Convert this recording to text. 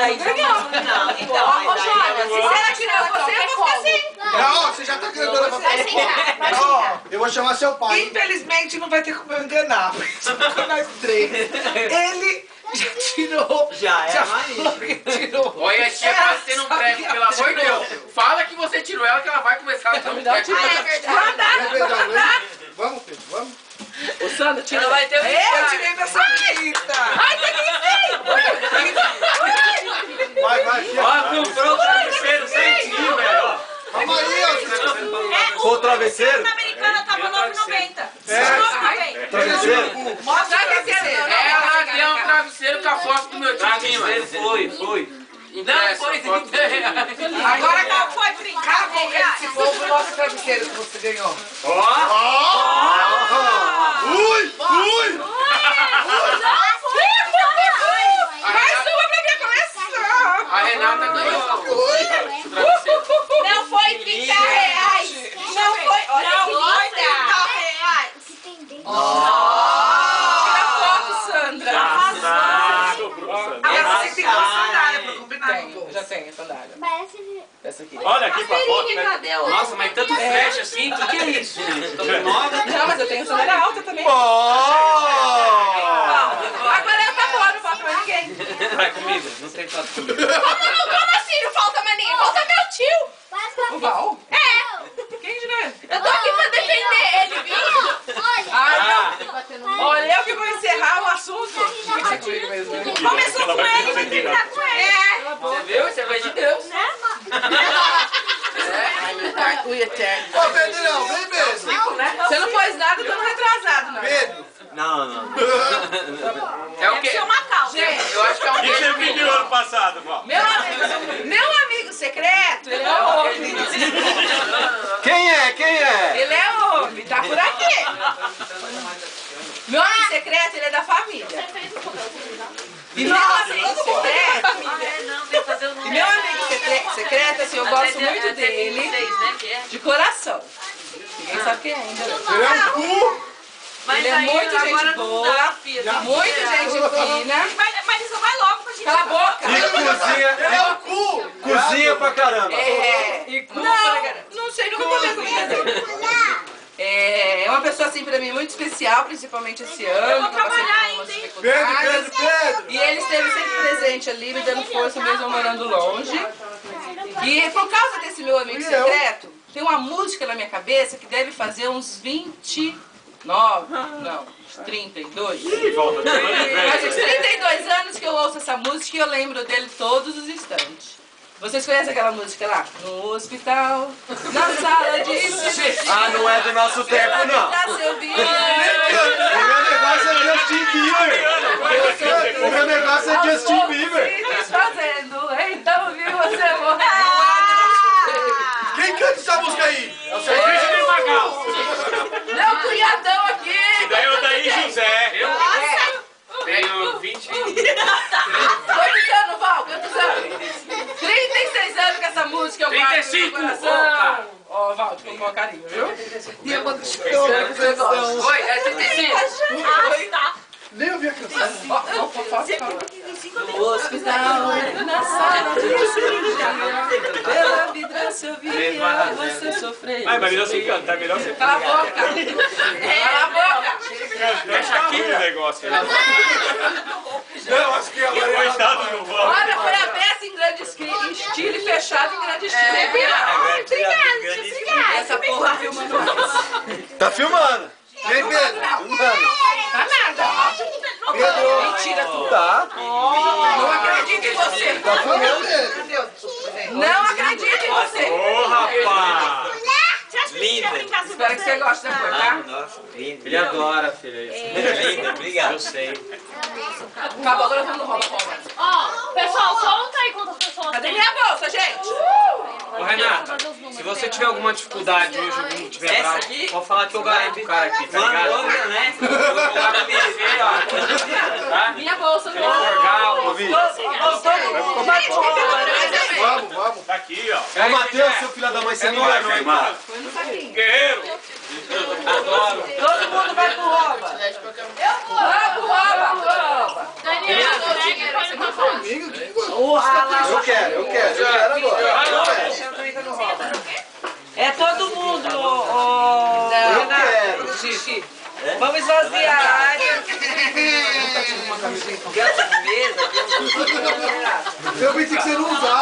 aí ganhou. Não, então. Ô, Joana, se você tirar você, eu vou ficar assim. Não, você já tá querendo pra Vai sentar, vai sentar. Eu vou chamar seu pai. Infelizmente não vai ter como eu enganar, porque só ficou nós três. Ele já tirou. Já é falou que tirou. Olha, tia, Ela você não sabia presta, pelo amor de que tirou. Deus. Fala que você tirou ela, que ela vai começar a dar um teste. Ah, é verdade. É verdade, né? Vamos, filho, vamos. O Sandro tira. Ela vai ter um Eu tirei da Sandrita. Ai, tá aqui, Vai, filho. Ó, comprou o travesseiro certinho, velho, ó. Calma aí, ó. O travesseiro? Na americana tava 9,90. Travesseiro? Mostra a travesseiro. Ela deu um travesseiro com a foto do meu time, mano. Foi. Não, foi. Agora Qual foi, Prim? cala a boca desse povo e mostra o travesseiro que você ganhou. Ui! Mais uma pra minha coleção. A Renata ganhou o travesseiro. Não foi 30 reais. Não foi. Olha que linda. Reais. Tira a foto, Sandra. Agora você tem uma sandália pra combinar com o Tenho, bolso. já tenho a sandália. Essa aqui. Olha aqui pra foto, né? Cadê o... Nossa, mas tanto flash assim, o que é isso, gente? Não, mas eu tenho sandália alta também. Agora eu tá bom, não falta pra ninguém. Vai comigo, não tem foto comigo. Como assim não falta maninha? Falta meu tio. O Val? É. Quem dirá? Eu tô aqui pra defender ele, viu? Ah, não. Olha, eu que vou encerrar o assunto. Tem que ser comigo mesmo, né? Começou com ele, vai terminar com ele. É. Você viu? Você vai de Deus. O eterno. Ô, Pedrão, vem mesmo. Você não pôs nada, eu tô retrasado, não. Pedro. Não. É o quê? Seu Macau. Gente, Eu acho que é um O que você beijo pediu ano passado, Val? meu amigo secreto, ele é homem. Quem é? Ele é homem, tá por aqui. Meu amigo secreto, ele é da família. E meu amigo secreto, e meu amigo secreto, assim, eu gosto muito dele de coração. Ninguém sabe quem é ainda. Ele é um cu. Ele é muito gente boa, muito gente fina. Mas isso vai logo pra gente. Cala a boca. Ele é um cu. Cozinha pra caramba. Não sei, nunca comi comida. É uma pessoa assim pra mim muito especial, principalmente esse ano, que eu passei por umas dificuldades. Pedro. E ele esteve sempre presente ali, me dando força mesmo eu morando longe. E por causa desse meu amigo secreto, tem uma música na minha cabeça que deve fazer uns 32. Faz uns 32 anos que eu ouço essa música e eu lembro dele todos os instantes. Vocês conhecem aquela música lá? No hospital, na sala de cirurgia. Ah, não é do nosso tempo, não. O meu negócio é Justin Bieber. O meu negócio é Justin Bieber. Fazendo, então vi você morrer. Quem canta essa música aí? É o serviço de Magal. Meu cunhadão aqui. Daí é o Daí José. Tenho 20. Quantos anos, Val? Quantos anos? 36 anos com essa música eu guardo no 35. meu coração. Ó, Val, te com carinho, viu? E eu mando chorando que você gosta. Oi, é 35. Nem ouvi a canção. No hospital, na sala de cirurgia, pela vida se ouvia, você sofreu. Ai, mas melhor você cantar, é melhor você Cala a boca! Cala a boca! Fecha aqui o negócio. Não, acho que agora é Coitado do Val. Olha, foi a peça em grande estilo e fechado em grande estilo. Essa porra filmando nós. Tá filmando. Vem, Pedro. Tá nada. Pedro. Mentira tudo. Tá. Não acredito em você. Tá filmando, Pedro. Deus, desculpa, gente. Não acredito em você. Ô, rapaz. Linda. Espero que você goste depois, tá? Nossa, linda. Ele adora, filha. Linda, obrigado. Eu sei. Acabou, agora vamos no rouba. Ó, pessoal, conta aí quantas pessoas Cadê tem. minha bolsa, gente? Ô, Renata, se você tiver alguma dificuldade hoje, algum tiver bravo, pode falar que eu garanto o cara aqui, tá ligado? Manda, né? Eu vou lá pra merecer, ó. Tá? Minha bolsa, Se ele for gal, Vamos. Tá aqui, ó. Ô, Matheus, seu filho da mãe, você não vai, não, irmão. Foi no saquinho. Guerreiro. adoro. Todo mundo vai pro rouba. Eu vou. Vai pro rouba. Daniel, Amigo, que coisa. É todo mundo, Renato. Xixi. Vamos esvaziar a área. Mesa, Eu pensei que você não usava.